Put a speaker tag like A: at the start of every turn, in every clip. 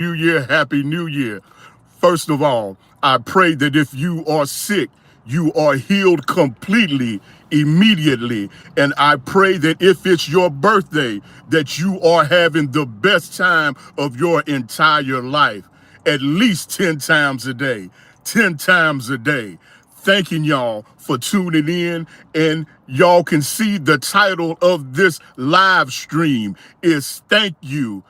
A: New Year, Happy New Year. First of all, I pray that if you are sick, you are healed completely, immediately. And I pray that if it's your birthday, that you are having the best time of your entire life, at least 10 times a day, 10 times a day. Thanking y'all for tuning in, and y'all can see the title of this live stream is Thank You,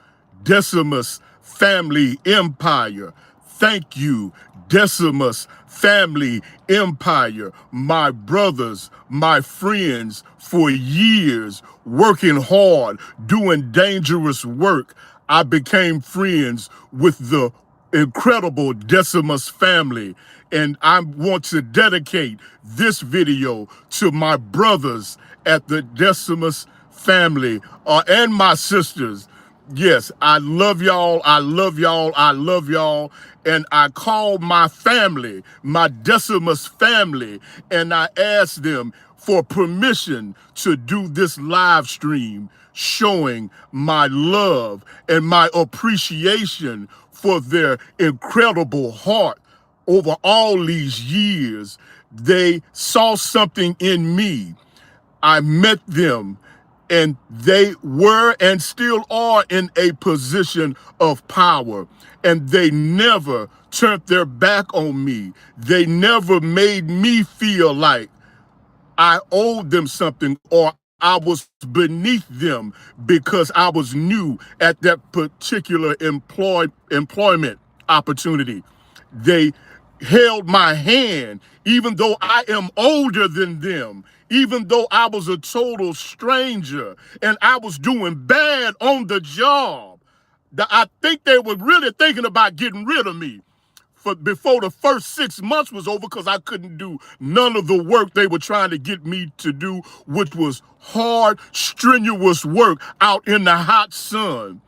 A: Decimus Family Empire. Thank you, Decimus Family Empire. My brothers, my friends, for years, working hard, doing dangerous work, I became friends with the incredible Decimus family. And I want to dedicate this video to my brothers at the Decimus family and my sisters. Yes, I love y'all. I love y'all. I love y'all. And I called my family, my Decimus family, and I asked them for permission to do this live stream showing my love and my appreciation for their incredible heart over all these years. They saw something in me. I met them, and they were and still are in a position of power. And they never turned their back on me. They never made me feel like I owed them something or I was beneath them because I was new at that particular employment opportunity. They held my hand, even though I am older than them, even though I was a total stranger and I was doing bad on the job. I think they were really thinking about getting rid of me before the first 6 months was over, because I couldn't do none of the work they were trying to get me to do, which was hard, strenuous work out in the hot sun.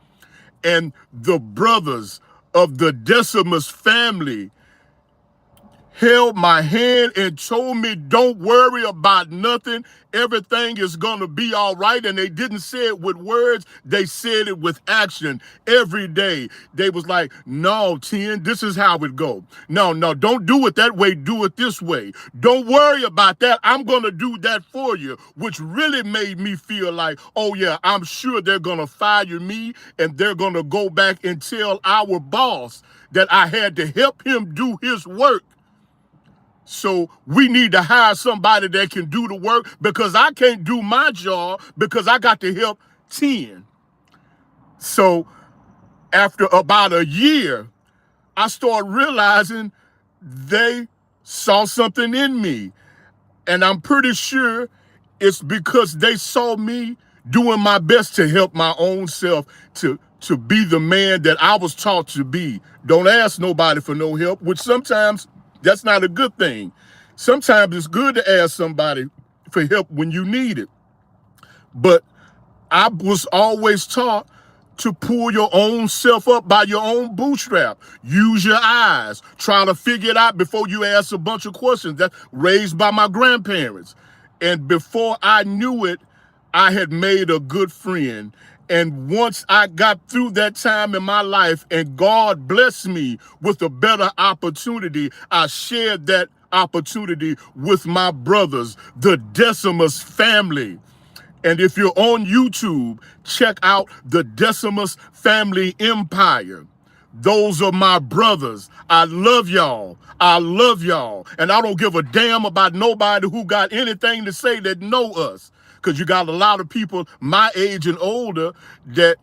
A: And the brothers of the Decimus family held my hand and told me, don't worry about nothing. Everything is going to be all right. And they didn't say it with words. They said it with action every day. They was like, no, Tien, this is how it go. No, don't do it that way. Do it this way. Don't worry about that. I'm going to do that for you, which really made me feel like, oh, yeah, I'm sure they're going to fire me and they're going to go back and tell our boss that I had to help him do his work. So we need to hire somebody that can do the work, because I can't do my job because I got to help 10. So after about a year, I started realizing they saw something in me. And I'm pretty sure it's because they saw me doing my best to help my own self to be the man that I was taught to be. Don't ask nobody for no help, which sometimes that's not a good thing. Sometimes it's good to ask somebody for help when you need it. But I was always taught to pull your own self up by your own bootstrap. Use your eyes. Try to figure it out before you ask a bunch of questions. That's raised by my grandparents. And before I knew it, I had made a good friend. And once I got through that time in my life and God blessed me with a better opportunity, I shared that opportunity with my brothers, the Decimus family. And if you're on YouTube, check out the Decimus Family Empire. Those are my brothers. I love y'all. I love y'all. And I don't give a damn about nobody who got anything to say that know us. Because you got a lot of people my age and older that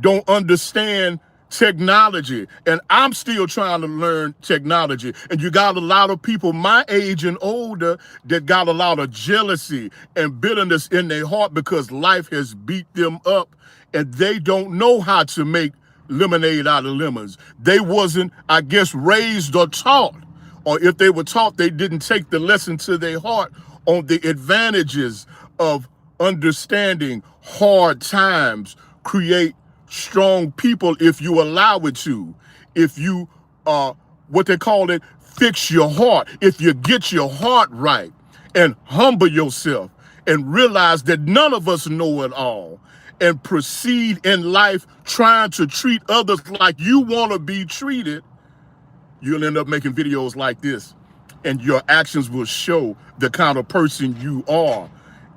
A: don't understand technology. And I'm still trying to learn technology. And you got a lot of people my age and older that got a lot of jealousy and bitterness in their heart because life has beat them up and they don't know how to make lemonade out of lemons. They wasn't, I guess, raised or taught. Or if they were taught, they didn't take the lesson to their heart on the advantages of understanding hard times create strong people if you allow it to. If you what they call it, fix your heart. If you get your heart right and humble yourself and realize that none of us know it all. and proceed in life trying to treat others like you want to be treated, you'll end up making videos like this, and your actions will show the kind of person you are.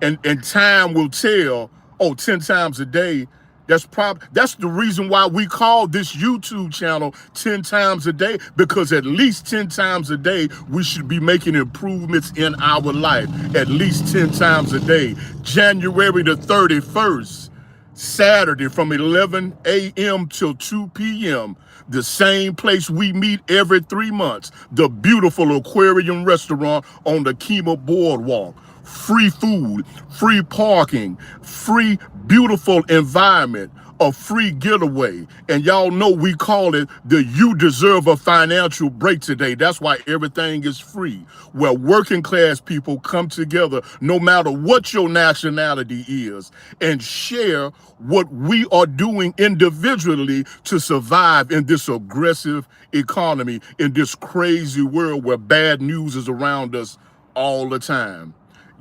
A: And time will tell, oh, 10 times a day. That's the reason why we call this YouTube channel 10 times a day, because at least 10 times a day, we should be making improvements in our life. At least 10 times a day. January the 31st, Saturday from 11 a.m. till 2 p.m., the same place we meet every 3 months, the beautiful Aquarium Restaurant on the Kima Boardwalk. Free food, free parking, free beautiful environment, a free getaway. And y'all know we call it the You Deserve a Financial Break Today. That's why everything is free, where working class people come together, no matter what your nationality is, and share what we are doing individually to survive in this aggressive economy, in this crazy world where bad news is around us all the time.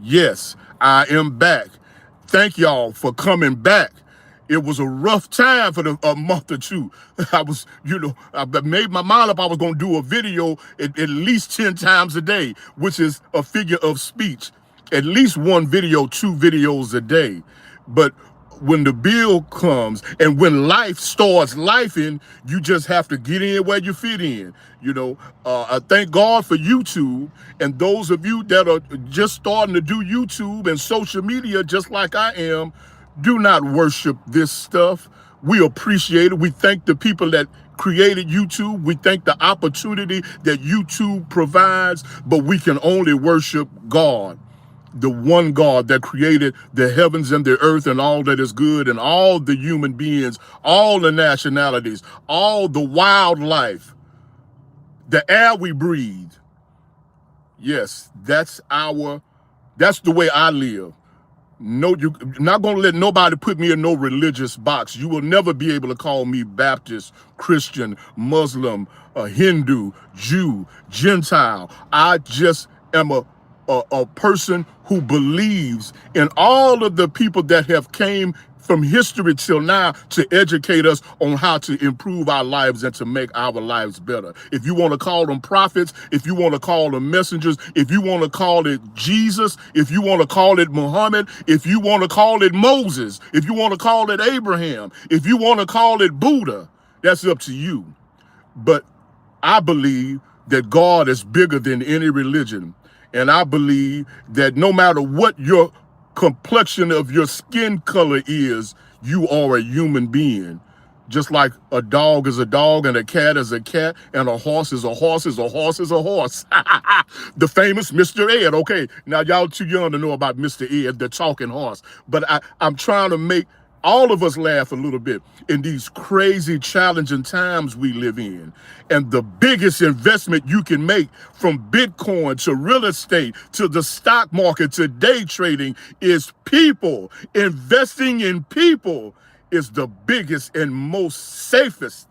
A: Yes, I am back. Thank y'all for coming back. It was a rough time for a month or two. I was, I made my mind up I was going to do a video at least 10 times a day, which is a figure of speech. At least one video, 2 videos a day. But when the bill comes and when life starts lifing, you just have to get in where you fit in. I thank God for YouTube, and those of you that are just starting to do YouTube and social media just like I am, do not worship this stuff. We appreciate it. We thank the people that created YouTube. We thank the opportunity that YouTube provides, but we can only worship God. The one God that created the heavens and the earth and all that is good, and all the human beings, all the nationalities, all the wildlife, the air we breathe. Yes, that's the way I live. No, you're not going to let nobody put me in no religious box. You will never be able to call me Baptist, Christian, Muslim, Hindu, Jew, Gentile. I just am a person who believes in all of the people that have came from history till now to educate us on how to improve our lives and to make our lives better. If you want to call them prophets, if you want to call them messengers, if you want to call it Jesus, if you want to call it Muhammad, if you want to call it Moses, if you want to call it Abraham, if you want to call it Buddha, that's up to you. But I believe that God is bigger than any religion. And I believe that no matter what your complexion of your skin color is, you are a human being. Just like a dog is a dog, and a cat is a cat, and a horse is a horse is a horse is a horse. The famous Mr. Ed. Okay, now y'all too young to know about Mr. Ed, the talking horse. But I'm trying to make all of us laugh a little bit in these crazy, challenging times we live in. And the biggest investment you can make, from Bitcoin to real estate to the stock market to day trading, is people. Investing in people is the biggest and most safest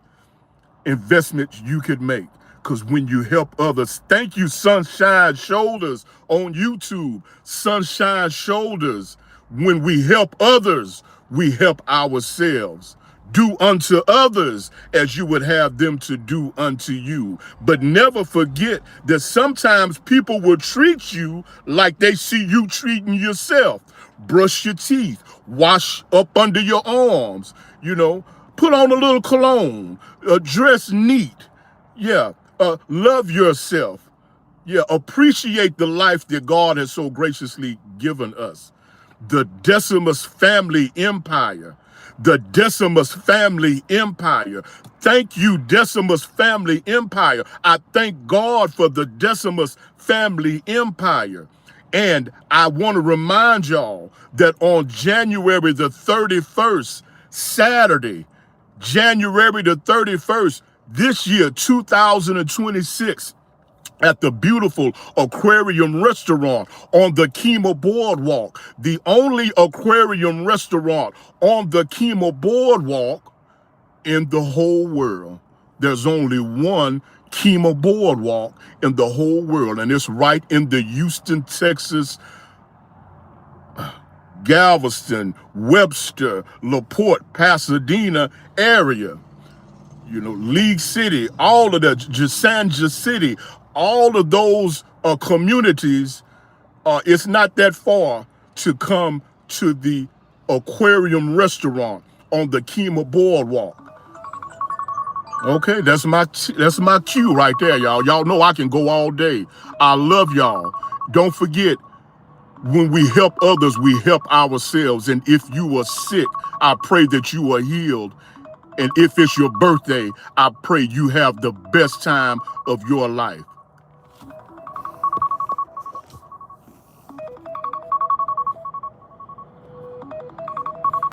A: investment you could make. Because when you help others, thank you, Sunshine Shoulders on YouTube, Sunshine Shoulders. When we help others, we help ourselves. Do unto others as you would have them to do unto you. But never forget that sometimes people will treat you like they see you treating yourself. Brush your teeth, wash up under your arms, put on a little cologne, dress neat. Yeah, love yourself. Yeah, appreciate the life that God has so graciously given us. The Decimus family empire. The Decimus family empire. Thank you, Decimus family empire. I thank God for the Decimus family empire. And I want to remind y'all that on January the 31st, Saturday, January the 31st, this year, 2026, at the beautiful Aquarium Restaurant on the Kima Boardwalk, the only aquarium restaurant on the Kima Boardwalk in the whole world. There's only one Kima Boardwalk in the whole world, and it's right in the Houston, Texas Galveston, Webster, LaPorte, Pasadena area, League City, all of the Jasanja City, all of those communities, it's not that far to come to the Aquarium Restaurant on the Kemah Boardwalk. Okay, that's my cue right there, y'all. Y'all know I can go all day. I love y'all. Don't forget, when we help others, we help ourselves. And if you are sick, I pray that you are healed. And if it's your birthday, I pray you have the best time of your life.